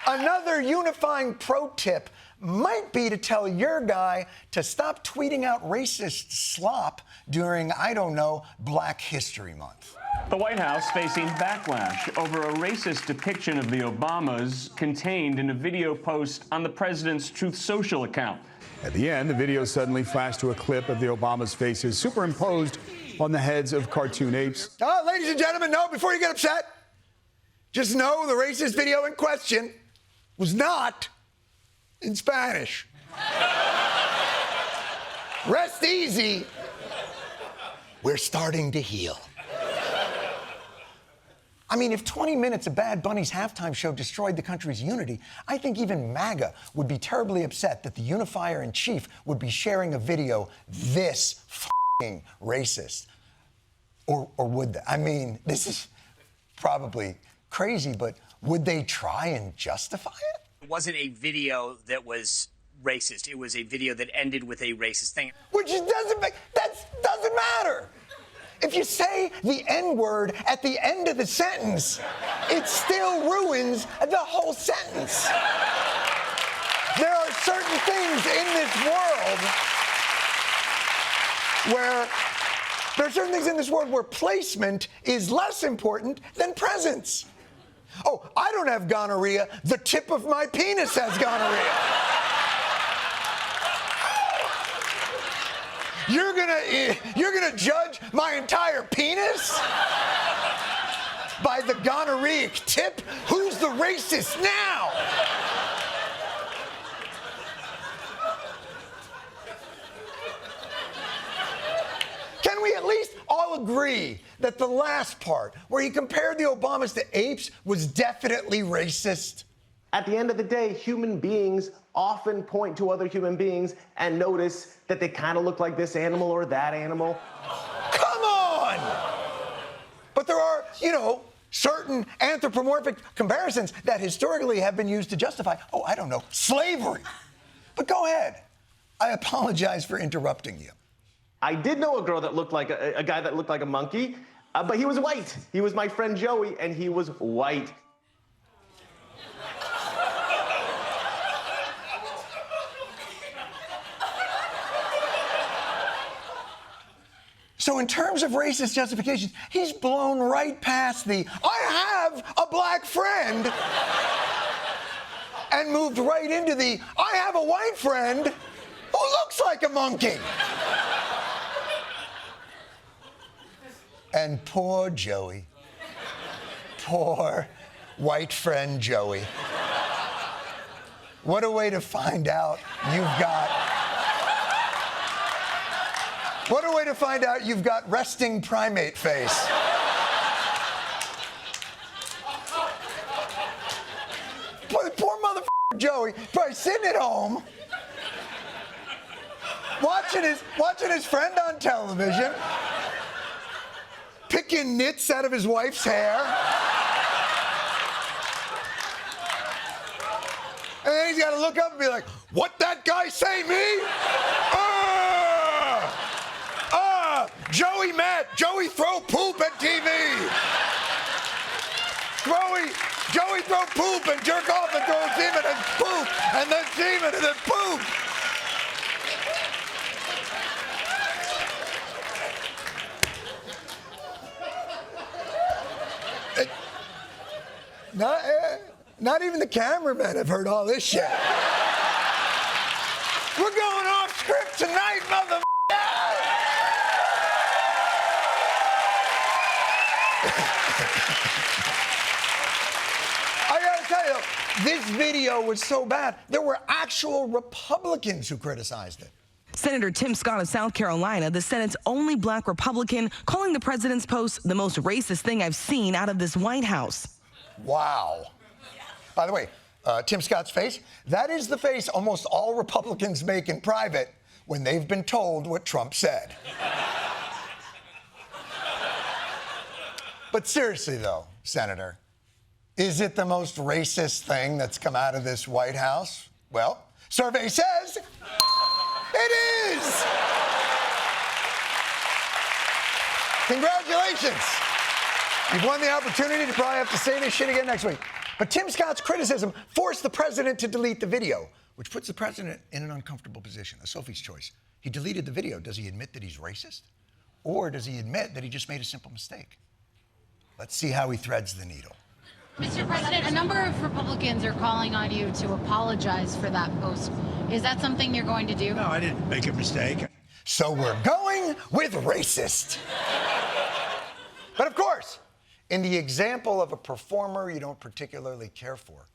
Another unifying pro tip might be to tell your guy to stop tweeting out racist slop during, I don't know, Black History Month. The White House facing backlash over a racist depiction of the Obamas contained in a video post on the president's Truth Social account. At the end, the video suddenly flashed to a clip of the Obamas' faces superimposed on the heads of cartoon apes. Ladies and gentlemen, no, before you get upset, just know the racist video in question was not in Spanish. Rest easy. We're starting to heal. I mean, if 20 minutes of Bad Bunny's halftime show destroyed the country's unity, I think even MAGA would be terribly upset that the unifier in chief would be sharing a video this f***ing racist. Or would they? I mean, this is probably crazy, but would they try and justify it? It wasn't a video that was racist. It was a video that ended with a racist thing. Which doesn't matter. If you say the N-word at the end of the sentence, it still ruins the whole sentence. There are certain things in this world where placement is less important than presence. Oh, I don't have gonorrhea. The tip of my penis has gonorrhea. You're gonna judge my entire penis by the gonorrheic tip? Who's the racist now? Can we at least all agree that the last part, where he compared the Obamas to apes, was definitely racist? At the end of the day, human beings often point to other human beings and notice that they kind of look like this animal or that animal. Come on! But there are, certain anthropomorphic comparisons that historically have been used to justify, I don't know, slavery. But go ahead. I apologize for interrupting you. I did know a girl that looked like a guy that looked like a monkey, but he was white. He was my friend Joey, and he was white. So in terms of racist justifications, he's blown right past the, I have a black friend, and moved right into the, I have a white friend who looks like a monkey. And poor Joey. Poor white friend Joey. What a way to find out you've got resting primate face. Poor motherfucker Joey, probably sitting at home, watching his friend on television, picking nits out of his wife's hair. And then he's got to look up and be like, what that guy say me? Joey mad. Joey throw poop at TV. Joey throw poop and jerk off and throw semen and poop and then semen and then poop. Not even the cameramen have heard all this shit. We're going off script tonight, mother. I gotta tell you, this video was so bad, there were actual Republicans who criticized it. Senator Tim Scott of South Carolina, the Senate's only black Republican, calling the president's post the most racist thing I've seen out of this White House. Wow. By the way, Tim Scott's face, that is the face almost all Republicans make in private when they've been told what Trump said. But seriously, though, Senator, is it the most racist thing that's come out of this White House? Well, survey says it is. Congratulations. You've won the opportunity to probably have to say this shit again next week. But Tim Scott's criticism forced the president to delete the video, which puts the president in an uncomfortable position, a Sophie's choice. He deleted the video. Does he admit that he's racist? Or does he admit that he just made a simple mistake? Let's see how he threads the needle. Mr. President, a number of Republicans are calling on you to apologize for that post. Is that something you're going to do? No, I didn't make a mistake. So we're going with racist. But of course, in the example of a performer you don't particularly care for,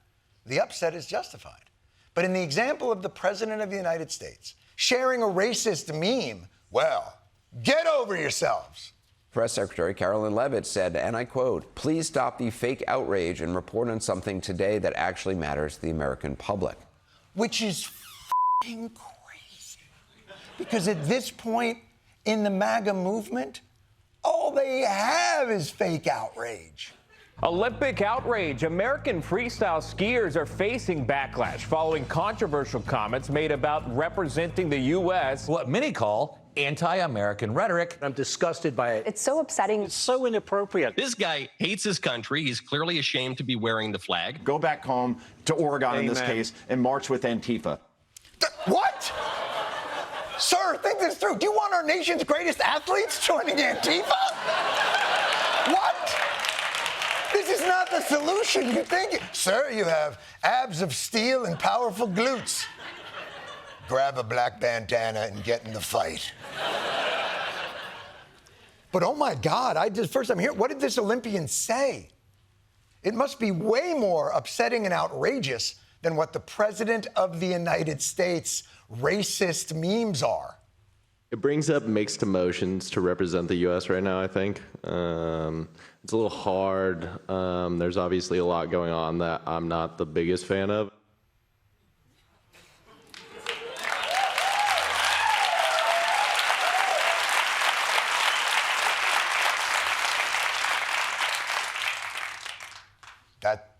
the upset is justified. But in the example of the President of the United States sharing a racist meme, well, get over yourselves. Press Secretary Carolyn Leavitt said, and I quote, "Please stop the fake outrage and report on something today that actually matters to the American public." Which is f***ing crazy. Because at this point in the MAGA movement, all they have is fake outrage. Olympic outrage. American freestyle skiers are facing backlash following controversial comments made about representing the U.S. What many call anti-American rhetoric. I'm disgusted by it. It's so upsetting. It's so inappropriate. This guy hates his country. He's clearly ashamed to be wearing the flag. Go back home to Oregon Amen. in this case and march with Antifa. What? Sir, think this through. Do you want our nation's greatest athletes joining Antifa? What? This is not the solution. You think, sir, you have abs of steel and powerful glutes. Grab a black bandana and get in the fight. But oh my God, first I'm here. What did this Olympian say? It must be way more upsetting and outrageous than what the President of the United States racist memes are. It brings up mixed emotions to represent the U.S. right now, I think. It's a little hard. There's obviously a lot going on that I'm not the biggest fan of.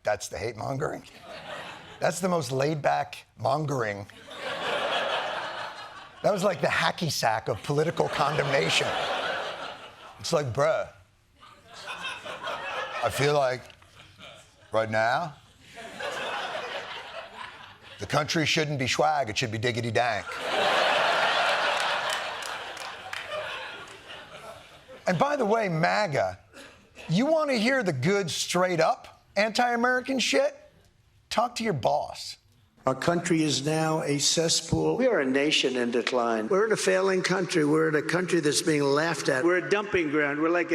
That's the hate mongering? That's the most laid back mongering. That was like the hacky sack of political condemnation. It's like, bruh, I feel like right now, the country shouldn't be swag, it should be diggity dank. And by the way, MAGA, you want to hear the good, straight up anti-American shit? Talk to your boss. Our country is now a cesspool. We are a nation in decline. We're in a failing country. We're in a country that's being laughed at. We're a dumping ground. We're like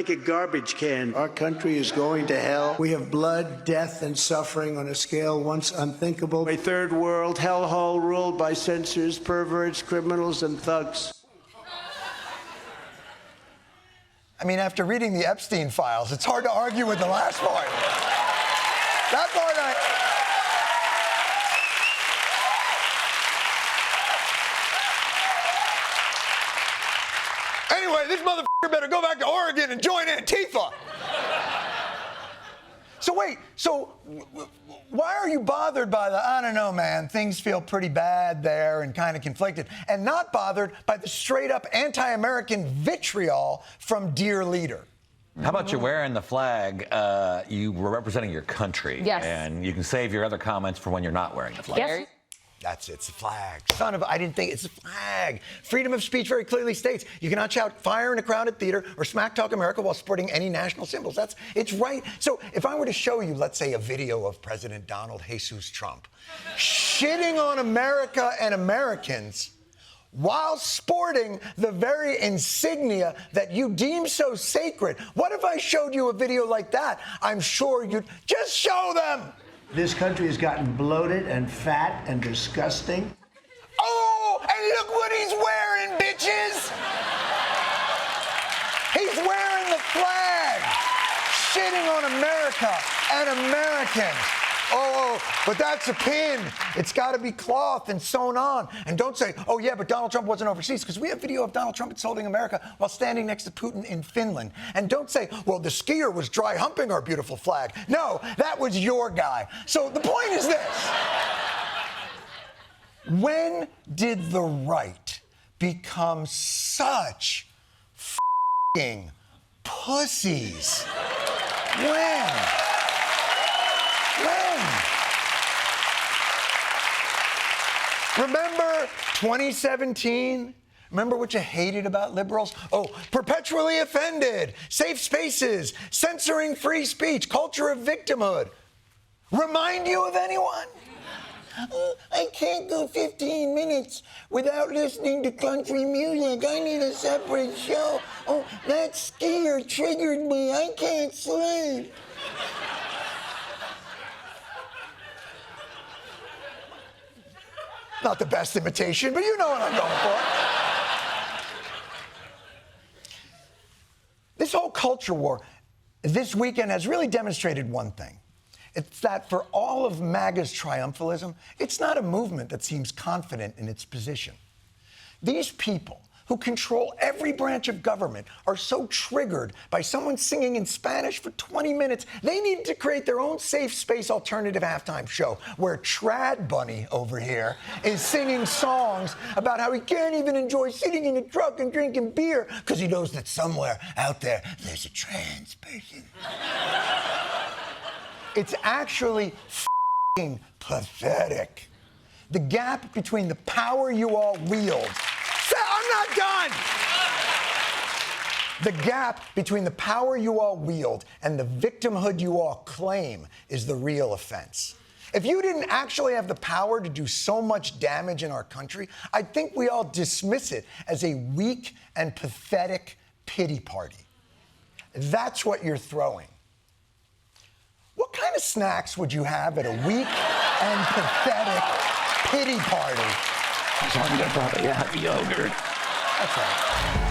a garbage can. Our country is going to hell. We have blood, death, and suffering on a scale once unthinkable. A third world hellhole ruled by censors, perverts, criminals, and thugs. I mean, after reading the Epstein files, it's hard to argue with the last part. That part Anyway, this motherfucker better go back to Oregon and join Antifa. So wait, why are you bothered by the, I don't know, man, things feel pretty bad there and kind of conflicted, and not bothered by the straight-up anti-American vitriol from Dear Leader? How about you wearing the flag? You were representing your country. Yes. And you can save your other comments for when you're not wearing the flag. Yes. That's it, it's a flag. Son of a, I didn't think it's a flag. Freedom of speech very clearly states you cannot shout fire in a crowded theater or smack talk America while sporting any national symbols. It's right. So if I were to show you, let's say, a video of President Donald Jesus Trump shitting on America and Americans while sporting the very insignia that you deem so sacred, what if I showed you a video like that? I'm sure you'd just show them. This country has gotten bloated and fat and disgusting. Oh, and look what he's wearing, bitches! He's wearing the flag, shitting on America and Americans. Oh, but that's a pin. It's got to be cloth and sewn on. And don't say, oh, yeah, but Donald Trump wasn't overseas, because we have video of Donald Trump insulting America while standing next to Putin in Finland. And don't say, well, the skier was dry humping our beautiful flag. No, that was your guy. So the point is this. When did the right become such f***ing pussies? When? Remember 2017? Remember what you hated about liberals? Oh, perpetually offended, safe spaces, censoring free speech, culture of victimhood. Remind you of anyone? I can't go 15 minutes without listening to country music. I need a separate show. Oh, that skier triggered me. I can't sleep. Not the best imitation, but you know what I'm going for. This whole culture war this weekend has really demonstrated one thing. It's that for all of MAGA's triumphalism, it's not a movement that seems confident in its position. These people who control every branch of government are so triggered by someone singing in Spanish for 20 minutes, they need to create their own safe space alternative halftime show where Trad Bunny over here is singing songs about how he can't even enjoy sitting in a truck and drinking beer because he knows that somewhere out there there's a trans person. It's actually f***ing pathetic. The gap between the power you all wield. I'm not done! The gap between the power you all wield and the victimhood you all claim is the real offense. If you didn't actually have the power to do so much damage in our country, I think we all dismiss it as a weak and pathetic pity party. That's what you're throwing. What kind of snacks would you have at a weak and pathetic pity party? So I'm gonna probably have yogurt. That's right.